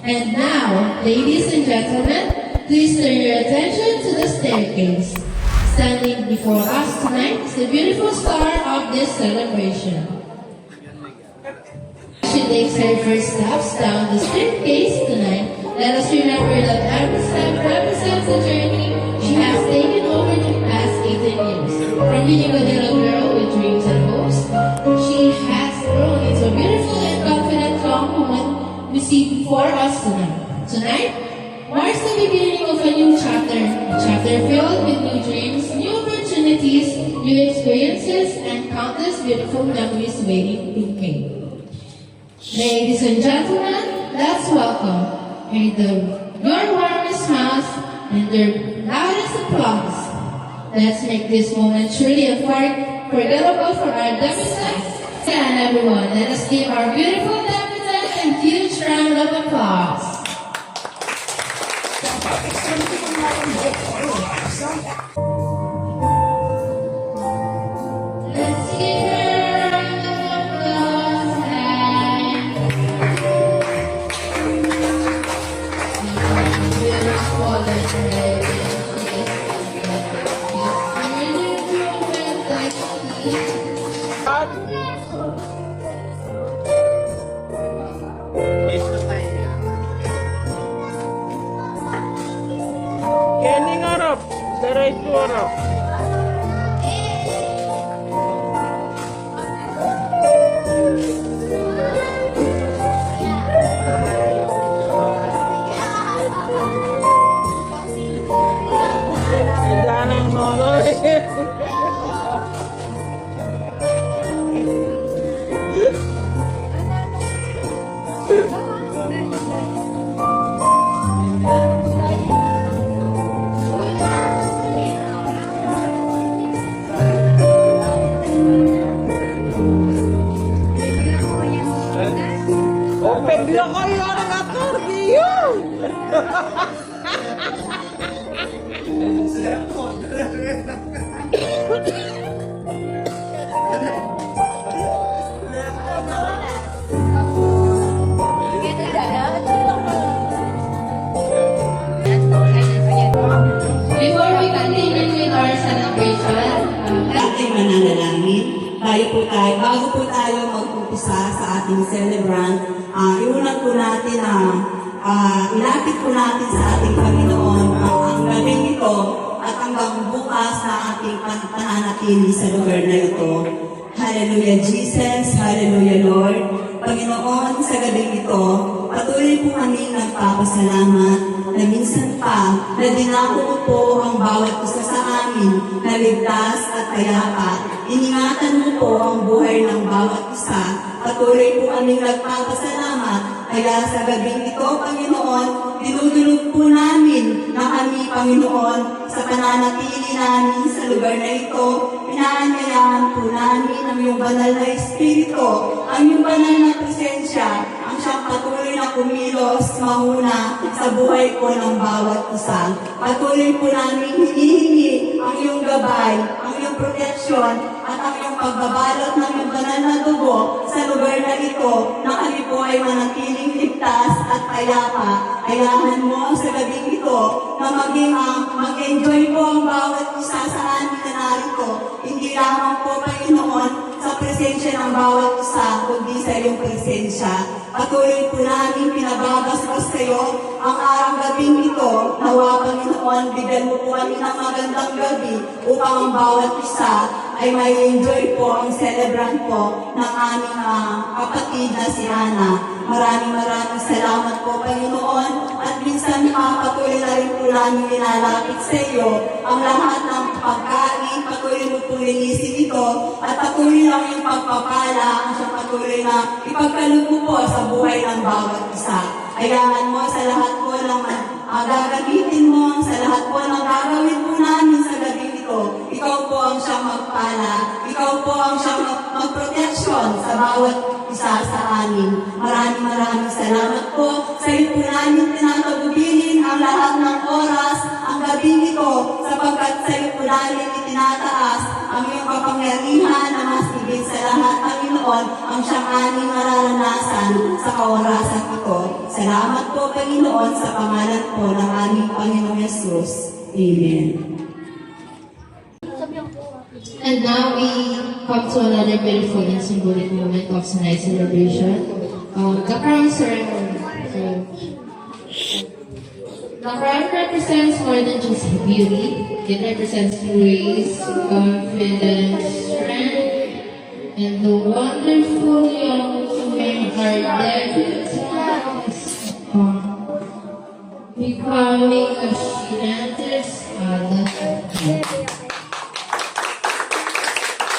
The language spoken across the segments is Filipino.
And now, ladies and gentlemen, please turn your attention to the staircase. Standing before us tonight is the beautiful star of this celebration. She takes her first steps down the staircase tonight. Let us remember that every step represents a journey she has taken over the past 18 years. From being a little girl with dreams and hopes, she has grown into a beautiful and confident young woman we see before us tonight. Tonight marks the beginning of a new chapter, a chapter filled with new dreams, new opportunities, new experiences, and countless beautiful memories waiting to be made. Ladies and gentlemen, let's welcome your warmest smiles and your loudest applause. Let's make this moment truly unforgettable for our debutantes. And everyone, let us give our beautiful debutantes a huge round of applause. Let's give her a round of applause and beautiful and Kenny ngarap, daray ko harap. Jangan noloy. Open dia kayo ng akordiyo. before we continue with our celebration, Ating mananalangin, bago po tayo mag-umpisa sa ating celebrant, iunan po natin na ilapit po natin sa ating Panginoon ang gabing ito at hanggang bukas na ating pananatili sa lugar na ito. Hallelujah Jesus, Hallelujah Lord. Panginoon, sa gabing ito, patuloy po kami nagpapasalamat na minsan pa na dinako mo po ang bawat isa sa amin na ligtas at kayapa. Iningatan mo po ang buhay ng bawat isa. Patuloy po kami nagpapasalamat. Kaya sa gabing ito, Panginoon, dinudulog po namin na kami, Panginoon, sa pananatili namin sa lugar na ito. Pinaanyayahan po namin ang iyong banal na Espiritu, ang iyong banal na presensya, ang siyang patuloy na kumilos, mahuna sa buhay ko ng bawat isa. Patuloy po namin hinihingi ang iyong gabay, ang iyong proteksyon, at ang iyong pagbabalot ng iyong banal na dugo sa lugar na ito na kami po ay manatiling ligtas at kayapa. Ayahan mo sa gabing ito na mag-enjoy po ang bawat isa sa amin na narito. Hindi lamang po, Panginoon, sa presensya ng bawat isa, kundi sa iyong presensya. Patuloy po namin pinababasbas kayo ang araw gabing ito. Nawa, Panginoon, bigyan mo po kami ng magandang gabi upang ang bawat isa ay may enjoy po ang celebrant po ng aming kapatid na si Ana. Maraming salamat po, Panginoon. At minsan patuloy na rin po namin nilalapit sa iyo ang lahat ng pagkain. Patuloy mo po linisin ito at patuloy lang yung pagpapala ang siyang patuloy na ipagkaloob po sa buhay ng bawat isa. Hayaan mo sa lahat po ng gagamitin mo, sa lahat po ng gagawin po namin sa gabi ito. Ikaw po ang siyang magpala. Ikaw po ang siyang magproteksyon sa bawat isa sa amin. Maraming salamat po. Sa iyo po namin tinatagubilin ang lahat ng oras, ang gabi ito, sapagkat sa iyo po namin itinataas ang iyong kapangyarihan na mas higit sa lahat, Panginoon, ang siyang aming mararanasan sa kaorasan ito. Salamat po, Panginoon, sa pangalan po ng aming Panginoong Yesus. Amen. And now we come to another beautiful and symbolic moment of tonight's celebration. The crown ceremony. The crown represents more than just beauty. It represents grace, confidence, strength, and the wonderful young women are debutantes, becoming a Shinantes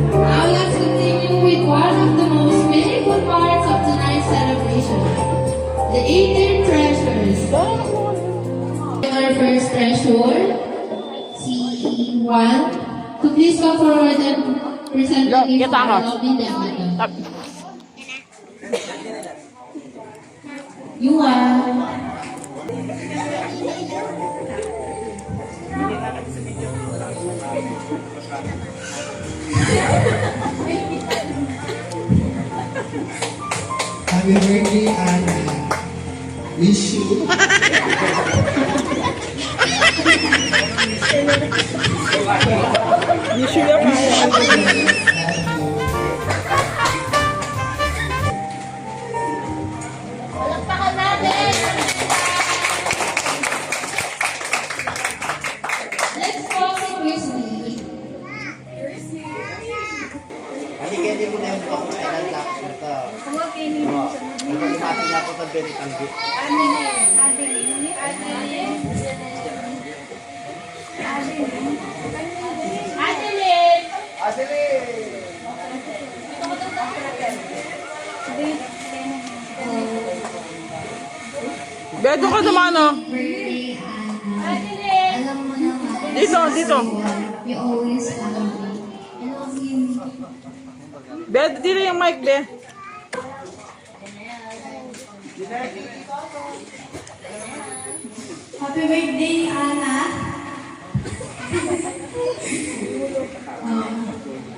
Now let's continue with one of the most meaningful parts of tonight's celebration, the 18 treasures. Our first treasure, C1, to please come forward and present the gift to our lovely Devata. You are. Happy birthday, Anna. Wish you. Usually ako. Let's pause it briefly. Hindi mo na yung ako kailan tapos ito. Nagpapati na ako sa Benitanggi. Beto ka naman, no? Birthday, Anna. Alam mo naman. Dito. You always love me. I love you. Beto, dito yung mic, Be. Happy birthday, Anna.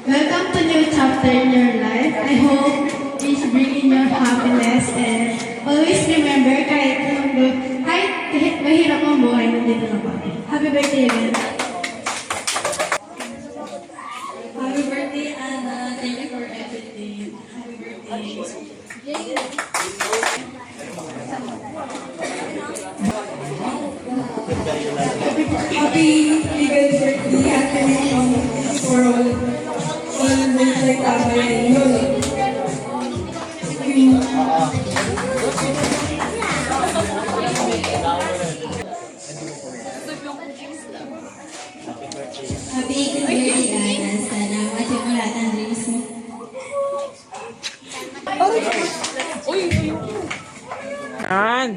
Welcome to new chapter in your life. I hope it's bringing your happiness and always remember kahit mahirap ang buhay, nandito na kami. Happy birthday again. Happy birthday, Anna. Thank you for everything. Happy birthday. Happy legal birthday, Anthony, for all those like Abay. Happy 18th birthday, Anna. Sana matya mo lahat ng dreams mo. Yan.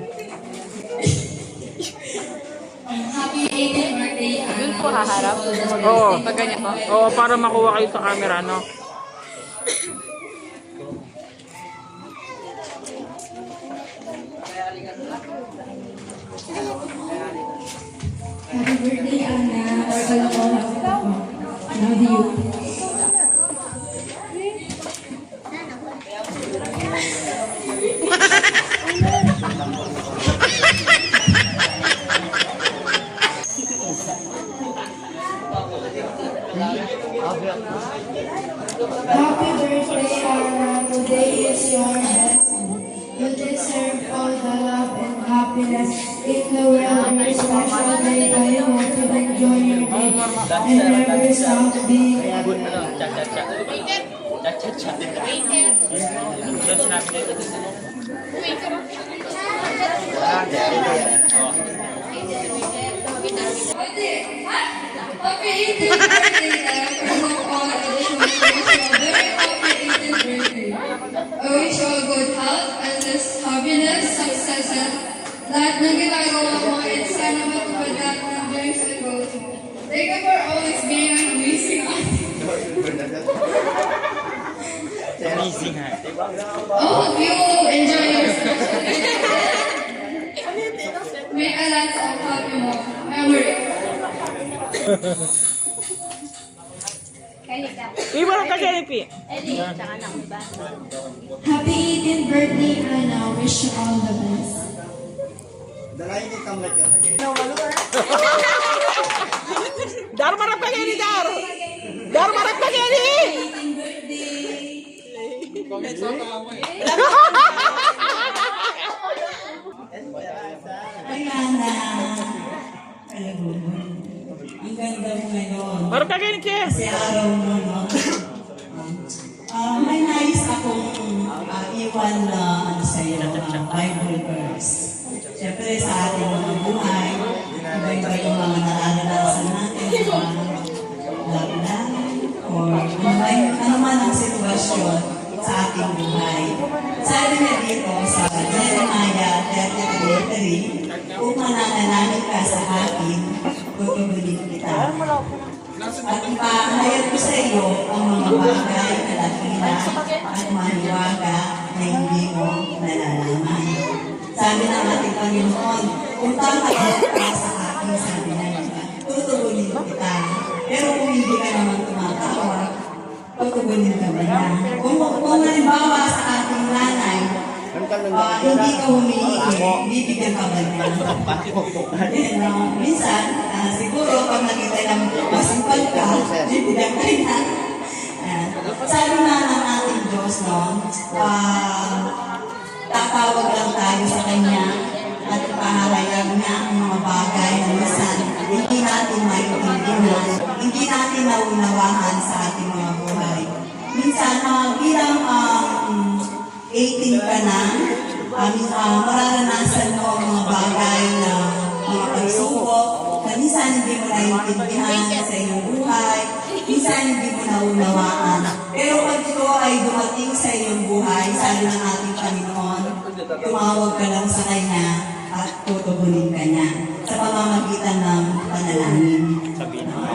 Happy 18th birthday, Anna. Doon po haharap? Oo. Oo, para makuha kayo sa camera, no? Happy birthday, Anna. Or kalokohan ko. Love you. Happy birthday, Anna. Today is your blessing. You deserve all the love and happiness in the world. Your special day, I hope to enjoy your day and never stop being Happy 18th birthday, from all additional very happy 18th birthday. I wish you all good health, endless happiness, success, and lahat ng ginagawa mo and sana matupad lahat ng dreams and goals mo. Thank you for always being an amazing auntie. Amazing ha. I hope you enjoy your special day. Make a lot of happy memories. Iwan ka, Jennifer. Happy 18th birthday, Anna. Wish you all the best. Dalayan yung tamlet yung tagay. Dar marap ka gini, Dar! Dar marap ka gini! Ay, Ana. Alam mo, ang ganda mo ngayon. Marap ka gini, Che! Kasi araw mo, no? May nais akong iwan na sa'yo, Bible verse. Siyempre sa ating mga buhay, iba-iba yung mga nararanasan natin, lockdown, or ano man ang sitwasyon sa ating buhay. Sabi na dito sa Jeremiah 33:3, kung mananalangin ka sa akin, tutulungan kita. At ipahayag ko sa iyo ang mga bagay na dakila at mahiwaga na hindi mo nalalaman. Sabi ng ating Panginoon, kung tatawag ka sa akin, sabi na niya, tutulungan kita. Pero kung hindi ka naman tumatawag, tutulungan ka ba niya? Kung halimbawa sa ating nanay, hindi ka humihingi, bibigyan ka ba niya? Minsan, siguro pag nakita ng masipag ka, bibigyan ka niya. Sabi nga ng ating Diyos, no, tatawag lang tayo sa Kanya at ipahayag niya ang mga bagay na minsan hindi natin maintindihan, hindi natin naunawahan sa ating mga buhay. Minsan, bilang 18 ka na, mararanasan mo ang mga bagay na mga pagsubok na minsan hindi mo naiintindihan sa iyong buhay, minsan hindi mo naunawaan. Pero pag ito ay dumating sa iyong buhay, sabi ng ating Panginoon, tumawag ka lang sa Kanya at tutugunin ka niya sa pamamagitan ng panalangin.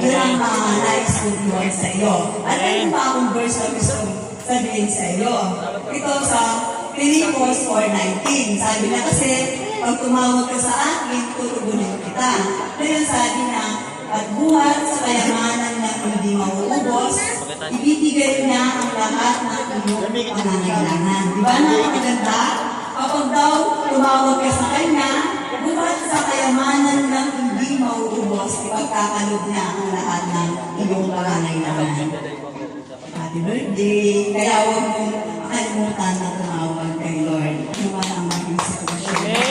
Yan ang nais kong iwan sa iyo. At ayun pa akong verse na gusto sabihin sa iyo. Ito sa Philippians 4:19. Sabi na kasi, pag tumawag ka sa akin, tutugunin kita. Kaya sabi na, at buhat sa kayamanan na hindi mauubos, ibibigay niya ang lahat ng iyong pangangailangan. Di ba napakaganda? Kapag daw tumawag ka sa Kanya, buhat sa kayamanan ng hindi mauubos, ipagkakalob niya ang lahat ng iyong pangangailangan. Happy birthday! Kaya huwag mong kalimutan na tumawag kay Lord. Ano man ang maging sitwasyon. Amen!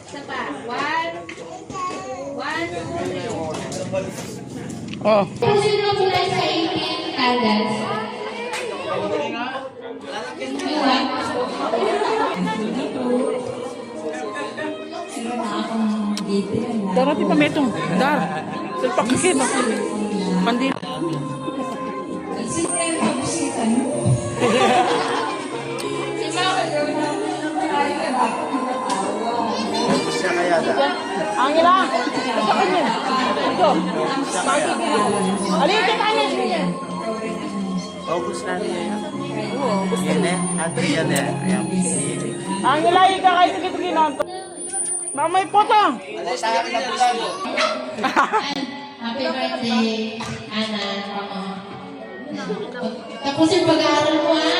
Isa pa. 1, 2, 3. Oh. Kung sino mula sa 18 candles? Iwan. Sino na akong dito? Darati pa metong. Dar. Silpak ka kita. Pandi. Sino yung pag-usitan mo? Si Mama. Siya kaya da. Angela. Sa kanya. Ito. Alin ka kanya. August na niya yun. Yan eh. Adrian eh. Ayan. Angela, ika kayo sige ginanto. Mamay potong. Happy birthday, Ana. Tapos yung pag-aaral mo, ha?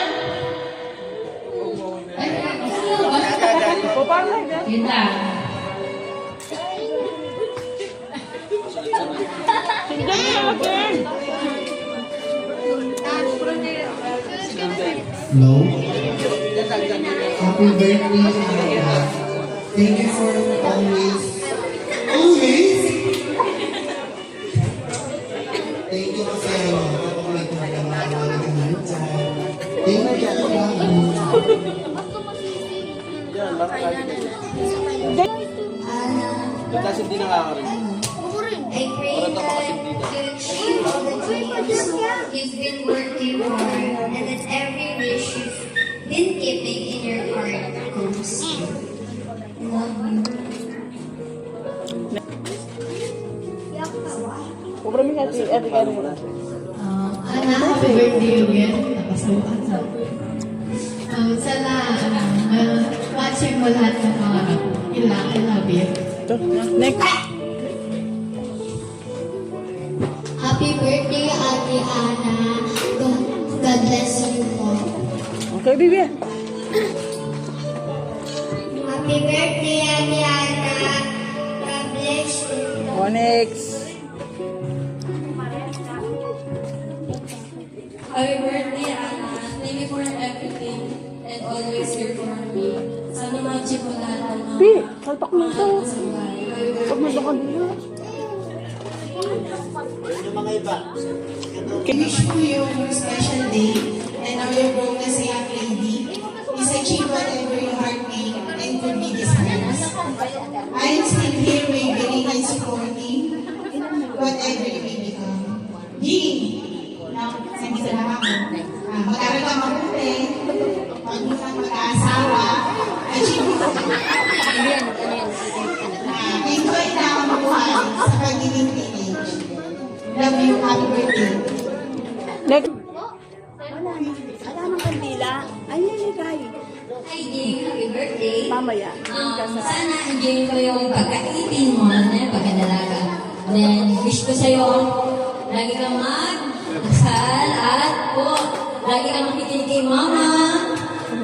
Ay, ano ba? Papalay na. Yun lang. Sige, lagyan. Hello? Happy birthday, Ana. Thank you for always. Thank you kasi ako may kumagamawa ng mga dyan. Thank you ako bago. Kasi hindi nakakaroon. I pray that you all the dreams you've been working for and that every wish you've been keeping in your heart comes true. I love you. Pobre mi hati, Ana, happy birthday again. Napasukan sa. Sana, watching mo lahat ng mga ilang. I love you. Next. Happy birthday, Ate Ana. Kaya, Bibi. Happy birthday, Ariana. God bless you. Oh, next. Happy birthday, Anna. Thank you for everything and always here for me. Sana ma-achieve mo lahat ng mga Bi, salpak mo ito. pangarap mo sa buhay. Pag may baka dito. Wish ko you your special day and now your grown as a young lady is achieve whatever your heart may and could be desires. I am still here wavering and supporting whatever you may become. Jean, nandito lang ako. Mag-aral ka mabuti, huwag mo kang mag-aasawa, achieve mo. Enjoy na ang buhay sa pagiging teenage. Love you, happy birthday. Next. Hi, Jing. Happy birthday. Mamaya. Sana enjoy ko yung pagkaitin mo na pagkadalaga. Then, wish ko sa'yo, lagi kang mag-asal at po, lagi kang makikinig kay mama.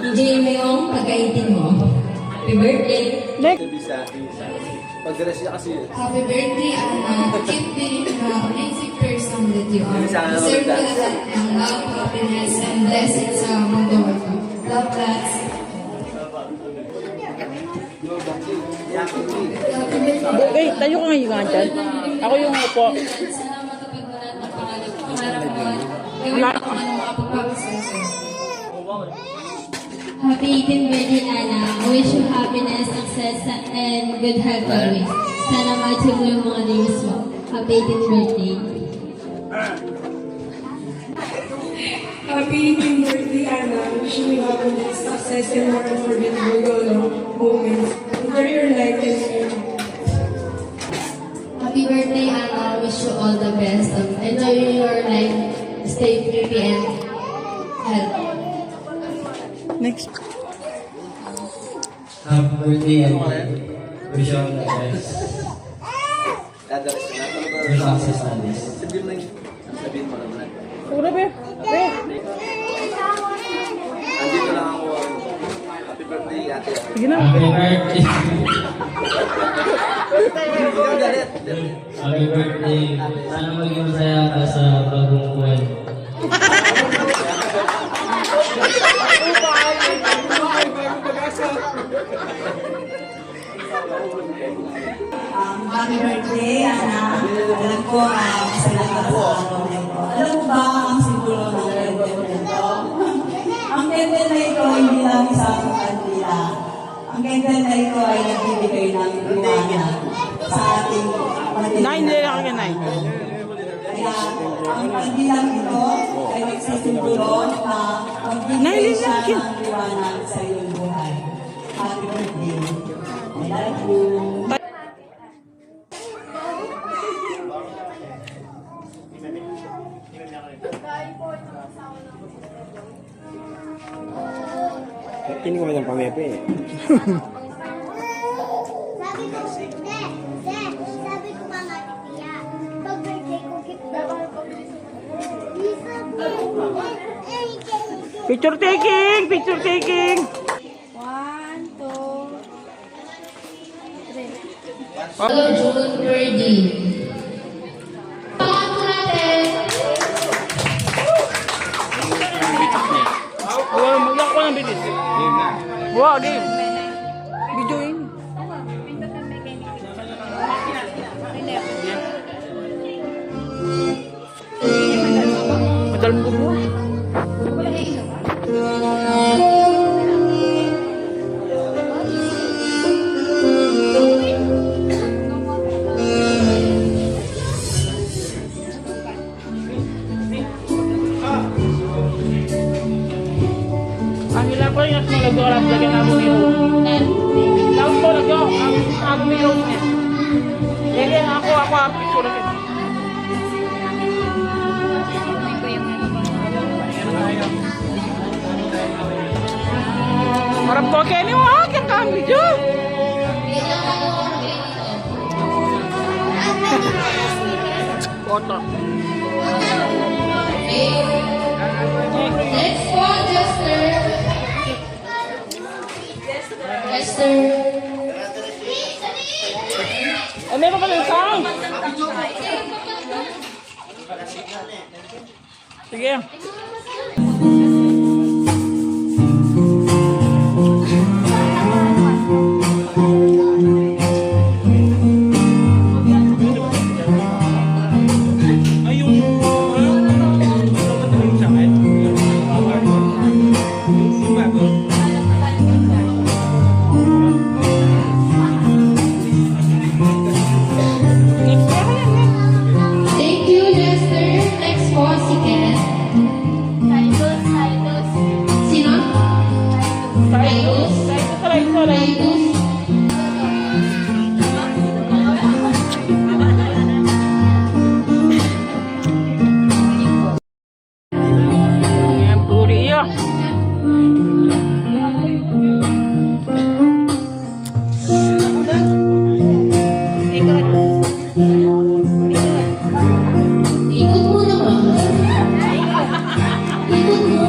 Enjoy mo yung pagkaitin mo. Happy birthday. Next. Happy birthday, Anna. Keep being the amazing person that you are. Deserve ko lahat ng love, happiness, and blessings sa mundo mo. Love, guys. Happy birthday. Wait, tayo ka ngayon dyan. Ako yung upo. Sana matupad mo lahat ng pangarap mo. Gawin Wala. mo kung anong makapagpapasenso. Happy 18th birthday, Anna. I wish you happiness, success, and good health always. Sana ma-achieve mo yung mga dreams mo. Happy 18th birthday. Happy 18th birthday, Anna. Wishing you happiness, success, and more unforgettable moments. Enjoy your life and Happy birthday, Anna. Wish you all the best. Enjoy your life. Stay pretty and healthy. Next. Happy birthday, and wish you all the best. Wish you success always. Ura, Be. Be. Sige na. Happy birthday. Happy birthday. Sana maging masaya ka sa bagong buwan. Happy birthday, Ana. Alam ko, masaya ka sa araw na ito. Alam mo ba ang simbolo ng candle na ito? Ang candle na ito hindi lang isang kandila. Ang candle na ito ay nagbibigay ng liwanag sa ating Nay, hindi lang ako Nay. Kaya ang kandilang ito ay nagsisimbolo na magbibigay siya ng liwanag sa iyong buhay. Happy birthday. I love you. Kini ko ng pamepe. Sabi ko mama Tiya, pag birthday ko, gift daw ako. Picture taking! Picture taking! Hello, June birthday. Pangat po natin. Wow, magyak ko ng bilis. Wow, game. Videoin. Madalang ko mo. Ang ilan ko yung nagdoorap lagyan ng bumiro. Laos ko lagyo, ang bumiro niya. Jadi ako picture ko. Harap ko kaya ni mo, kaya kang video. Foto. Next po, Jester. Esther. Eh, meron pa rin sound. Sige. Thank you, Lester. Next po, si Ken. Sino? Titus. Titus. Yan, puri iya. Ikot mo naman. Ikot mo.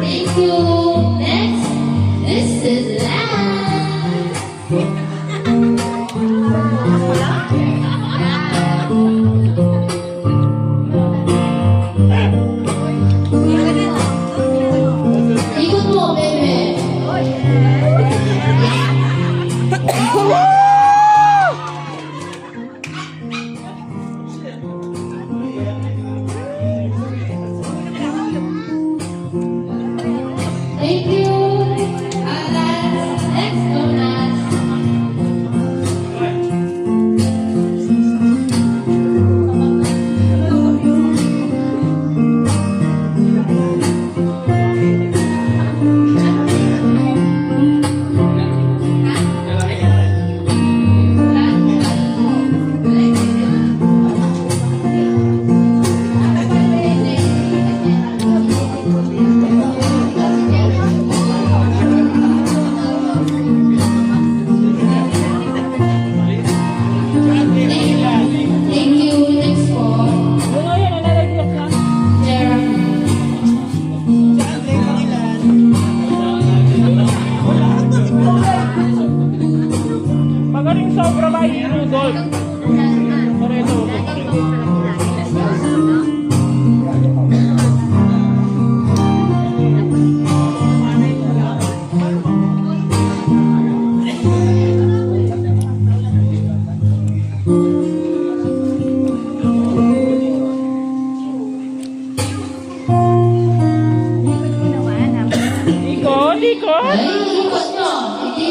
Thank you. Next, this is Ikot mo, bebe. Thank you. Next bonus. Thank you. Next po. Yung ngayon, nalalagyan siya. Jeremy. Magaling sobra ba yung Rudolph? Pero ito. Ikot. Ay, ikot nyo. Hindi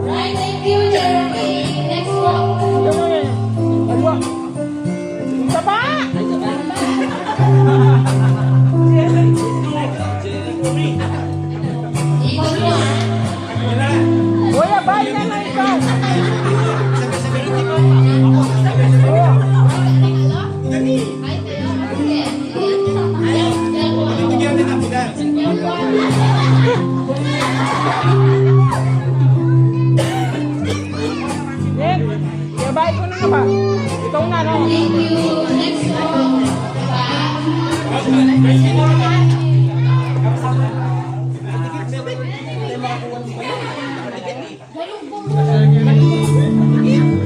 Right, thank you, Jeremy. Next one. Dalawa. Isa pa! Ikot nyo. Kuya, bahay na lang ikaw. Nick, kaya bahay ko na nga ba? Ikaw na, no? Thank you. Next one.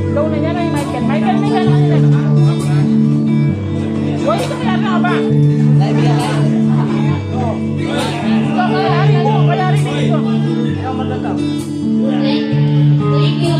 Ikaw na yan, ay Michael. Michael, may gano'n sila. Uy, ito kaya na ba? Ito, kaya rin dito. Thank you,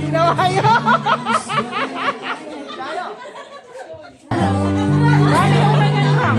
Ginawa yun! Bali, okay na lang.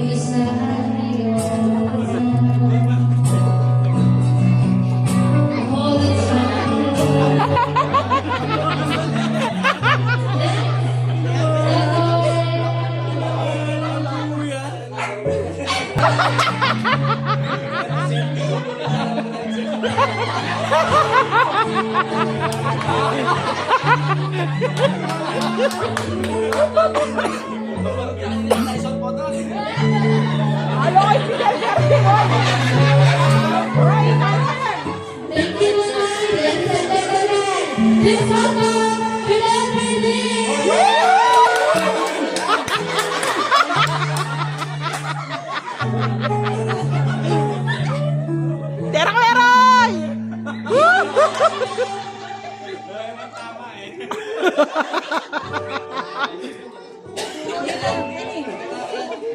is not yours. All the time. Thank you, ladies and gentlemen. Please welcome Julian Ferdinand.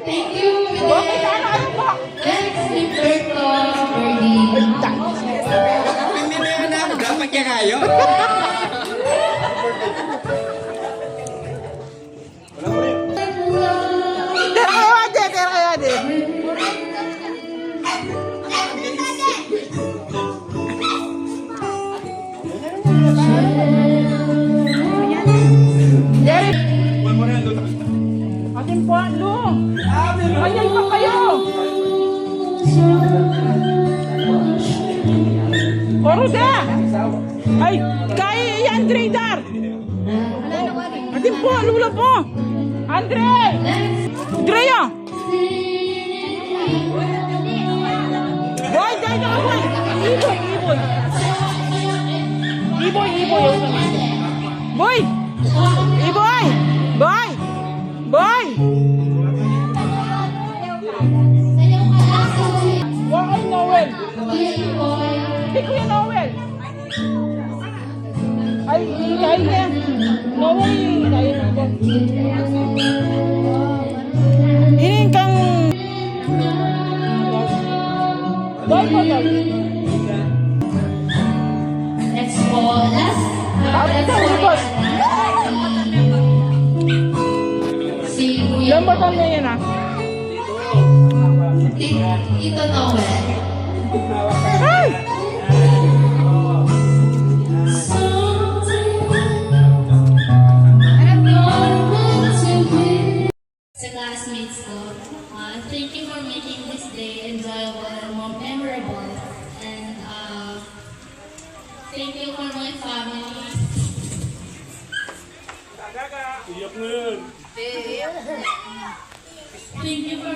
Thank you, Julian. Next, Roberto Ferdinand. Hindi na yan na. Dapat niya kayo. Atin po, ano? Ayan pa kayo! Oruda! Ay, kay Andre Dar! Atin po, lula po! Andre! Andrea! Boy, dahil na boy! Iboy, iboy! Iboy, iboy! Boy! Iboy! Boy! Boy! Wakay Noel! Hindi Kuya Noel! Ay, hikain niya! Noel, hikain ako. Hiling kang... Boy po, boy! Next po, last. Si Kuya Lambatan na yan ah. Tito Noel. Ay! Sa classmates ko, thank you for making this day enjoyable and more memorable. And thank you for my family. Thank you for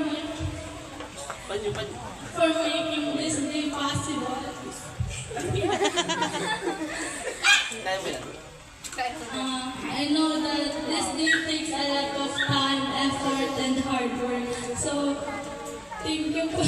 making this day possible. I know that this day takes a lot of time, effort, and hard work. So, thank you for...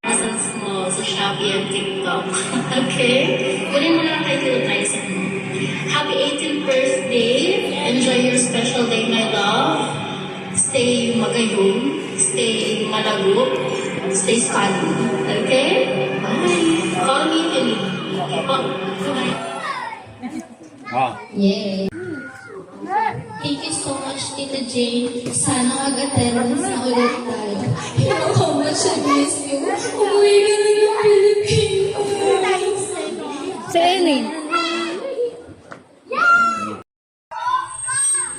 Lessons mo sa Shopee and TikTok. Okay? Kunin mo lang kayo tayo sa Happy 18th birthday. Enjoy your special day, my love. Stay magayong. Stay malago. Stay scotty. Okay? Bye. Call me if you need. Okay po. Bye. Yeah. Thank you so much, Tita Jane. Sana mag-attendance na ulit tayo. You know how much I miss you. Umuwi ka na ng Pilipinas. Si Ellie.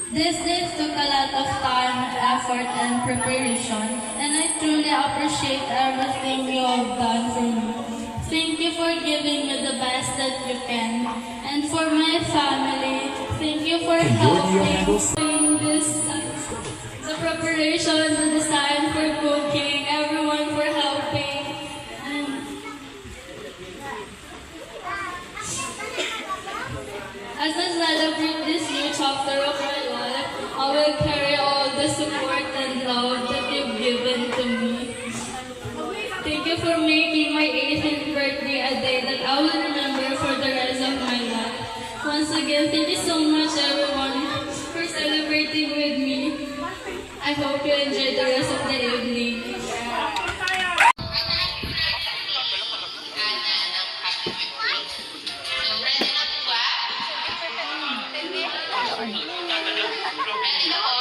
This day took a lot of time, effort, and preparation, and I truly appreciate everything you have done for me. Thank you for giving me the best that you can. And for my family, thank you for helping this, the preparation, the design for cooking, everyone for helping. As I celebrate this new chapter of my life, I will carry all the support and love that you've given to me. Thank you for making my 18th birthday a day that I will remember for the rest of my life. Once again, thank you so much hope you enjoy the rest of the evening. Ready na po ba? Ready na po.